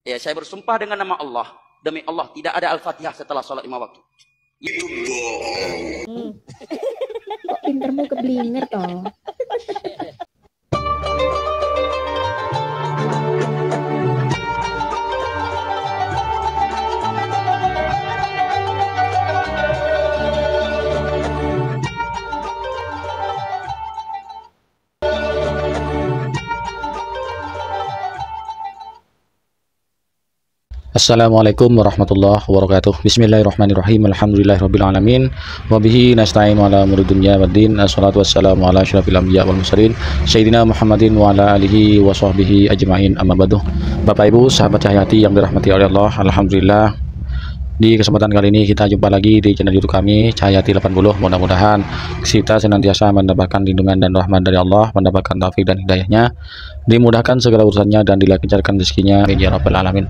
Ya, saya bersumpah dengan nama Allah, demi Allah tidak ada Al-Fatihah setelah sholat 5 waktu. Kok pintermu keblinger toh? Assalamualaikum warahmatullahi wabarakatuh. Bismillahirrahmanirrahim. Alhamdulillahirrabbilalamin. Wabihi nasta'in wa ala umuri dunya waddin. Assalatu wassalamu ala asyrafil anbiya wal mursalin Sayyidina Muhammadin wa ala alihi wa sahbihi ajma'in, amma ba'du. Bapak Ibu sahabat Cahyati yang dirahmati oleh Allah, alhamdulillah di kesempatan kali ini kita jumpa lagi di channel YouTube kami Cahyati 80. Mudah-mudahan kita senantiasa mendapatkan lindungan dan rahmat dari Allah, mendapatkan taufik dan hidayahnya, dimudahkan segala urusannya dan dilancarkan rezekinya ya rabbal alamin.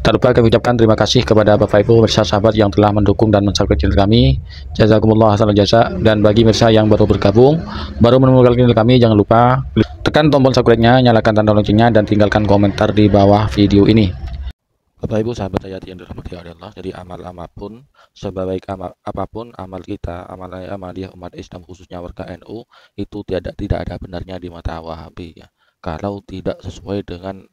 Tak lupa kami ucapkan terima kasih kepada Bapak Ibu pemirsa sahabat yang telah mendukung dan mensubscribe channel kami. Jazakumullah hasanal jasa. Dan bagi pemirsa yang baru bergabung, baru menemukan channel kami, jangan lupa tekan tombol subscribe-nya, nyalakan tanda loncengnya, dan tinggalkan komentar di bawah video ini. Bapak Ibu sahabat Cahyati yang dirahmati oleh Allah, jadi amal apapun, sebaik amal apapun amal kita, amaliyah umat Islam khususnya warga NU, itu tidak ada benarnya di mata Wahabi ya. Kalau tidak sesuai dengan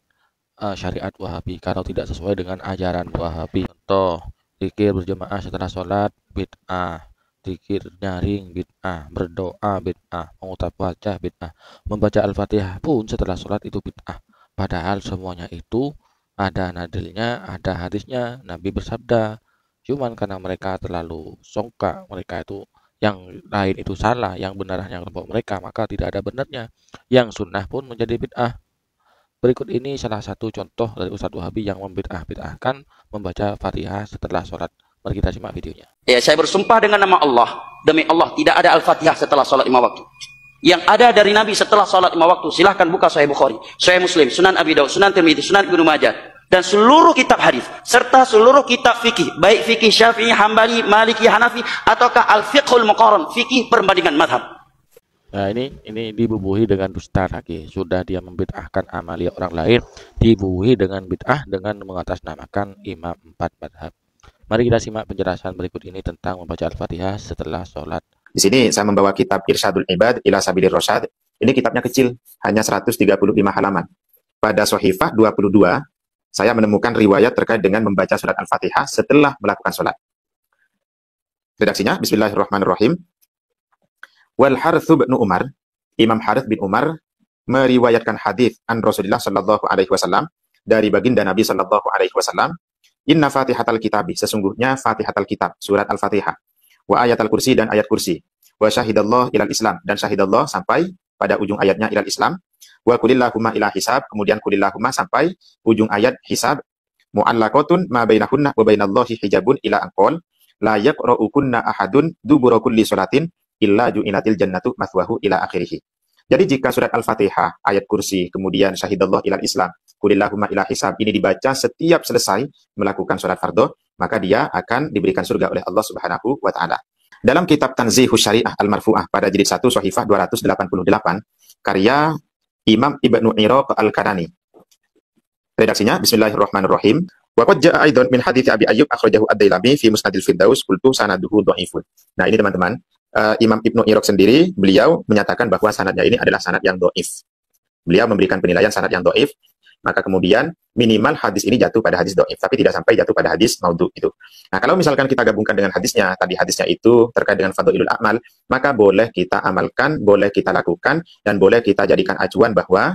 syariat Wahabi, kalau tidak sesuai dengan ajaran Wahabi. Contoh, zikir berjamaah setelah sholat bid'ah, zikir nyaring bid'ah, berdoa bid'ah, mengutip wajah bid'ah, membaca Al-Fatihah pun setelah sholat itu bid'ah. Padahal semuanya itu ada nadilnya, ada hadisnya. Nabi bersabda, cuman karena mereka terlalu songkak, mereka itu yang lain itu salah, yang benar yang kelompok mereka, maka tidak ada benarnya. Yang sunnah pun menjadi bid'ah. Berikut ini salah satu contoh dari Ustadz Wahabi yang membid'ah-bid'ahkan membaca Fatihah setelah sholat. Mari kita simak videonya. Ya, saya bersumpah dengan nama Allah, demi Allah tidak ada Al-Fatihah setelah sholat 5 waktu. Yang ada dari Nabi setelah sholat 5 waktu, silahkan buka Sahih Bukhari, Sahih Muslim, Sunan Abi Daud, Sunan Tirmidzi, Sunan Ibnu Majah, dan seluruh kitab hadis serta seluruh kitab fikih, baik fikih Syafi'i, Hambali, Maliki, Hanafi, ataukah Al-Fiqhul Muqarran, fikih perbandingan madhab. Nah ini dibubuhi dengan dusta lagi. Sudah dia membid'ahkan amalia orang lain, dibubuhi dengan bid'ah dengan mengatasnamakan imam 4 madhab. Mari kita simak penjelasan berikut ini tentang membaca Al-Fatihah setelah sholat. Di sini saya membawa kitab Irsyadul Ibad ila Sabilir Rasyad. Ini kitabnya kecil, hanya 135 halaman. Pada Sohifah 22, saya menemukan riwayat terkait dengan membaca surat Al-Fatihah setelah melakukan sholat. Redaksinya, Bismillahirrahmanirrahim. Wal Harith bin Umar, Imam Harith bin Umar meriwayatkan hadis an Rasulullah sallallahu alaihi wasallam dari baginda Nabi sallallahu alaihi wasallam, inna Fatihatal Kitabi, sesungguhnya Fatihatal Kitab, surat Al-Fatihah, wa ayatal kursi, dan ayat kursi, wa syahidallah ilal Islam, dan syahidallah sampai pada ujung ayatnya ilal Islam, wa kulillahumma ila hisab, kemudian kulillahumma sampai ujung ayat hisab, mu'allaqatun ma bainahunna wa bainallahi hijabun ila anqol la yaqra'ukunna ahadun dubura kulli salatin illa ju'inatil jannatu mathwahu ila akhirih. Jadi jika surat Al-Fatihah, ayat kursi, kemudian syahidallah ilal Islam, kulillahumma ila hisab, ini dibaca setiap selesai melakukan sholat fardu, maka dia akan diberikan surga oleh Allah Subhanahu wa taala. Dalam kitab Tanzihus Syariah Al-Marfu'ah pada jilid 1 Sohifah 288, karya Imam Ibnu Iraq Al-Karani. Redaksinya, Bismillahirrahmanirrahim. Wa qad jaa aidan min hadits Abi Ayyub akhrajahu Ad-Dailami fi Musnadil Firdaus qultu sanaduhu dhaifun. Nah, ini teman-teman, Imam Ibnu Iraq sendiri, beliau menyatakan bahwa sanadnya ini adalah sanad yang dhaif. Beliau memberikan penilaian sanad yang dhaif, maka kemudian minimal hadis ini jatuh pada hadis dhaif, tapi tidak sampai jatuh pada hadis maudhu itu. Nah, kalau misalkan kita gabungkan dengan hadisnya, tadi hadisnya itu terkait dengan fadhailul amal, maka boleh kita amalkan, boleh kita lakukan, dan boleh kita jadikan acuan bahwa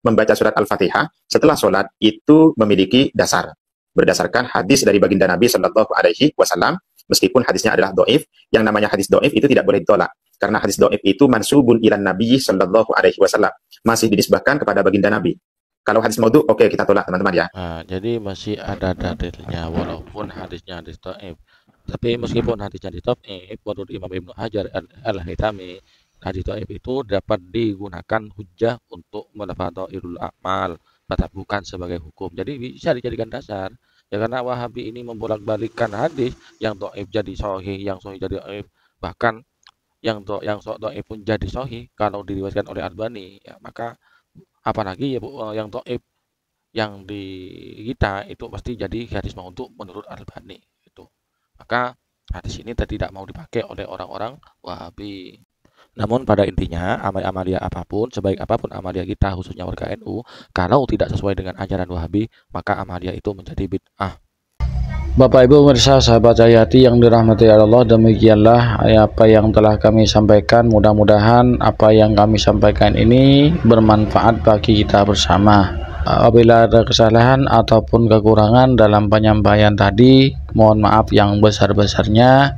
membaca surat Al-Fatihah setelah sholat itu memiliki dasar. Berdasarkan hadis dari baginda Nabi Shallallahu Alaihi Wasallam, meskipun hadisnya adalah doif, yang namanya hadis doif itu tidak boleh ditolak. Karena hadis doif itu mansubun ilan Nabi Shallallahu Alaihi Wasallam, masih dinisbahkan kepada baginda Nabi. Kalau hadis maudhu, oke, kita tolak teman-teman ya. Nah, jadi masih ada dalilnya walaupun hadisnya hadis dhaif. Tapi meskipun hadisnya hadis dhaif, menurut Imam Ibnu Hajar Al-Haytami, hadis dhaif itu dapat digunakan hujjah untuk melafadhailul amal, tetap bukan sebagai hukum. Jadi bisa dijadikan dasar. Ya karena Wahabi ini membolak-balikkan hadis, yang dhaif jadi sahih, yang sahih jadi dhaif, bahkan yang dhaif pun jadi sahih kalau diriwayatkan oleh Albani, ya maka apalagi ya yang dhaif yang di kita itu pasti jadi hadis maudhu menurut Al-Albani itu. Maka hadis ini tidak mau dipakai oleh orang-orang Wahabi. Namun pada intinya amalia apapun, sebaik apapun amalia kita khususnya warga NU, kalau tidak sesuai dengan ajaran Wahabi, maka amalia itu menjadi bid'ah. Bapak Ibu pemirsa sahabat Hayati yang dirahmati Allah, demikianlah apa yang telah kami sampaikan. Mudah-mudahan apa yang kami sampaikan ini bermanfaat bagi kita bersama. Apabila ada kesalahan ataupun kekurangan dalam penyampaian tadi, mohon maaf yang besar-besarnya.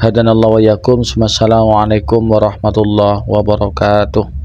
Hadanallahu wa yakum. Wassalamualaikum warahmatullahi wabarakatuh.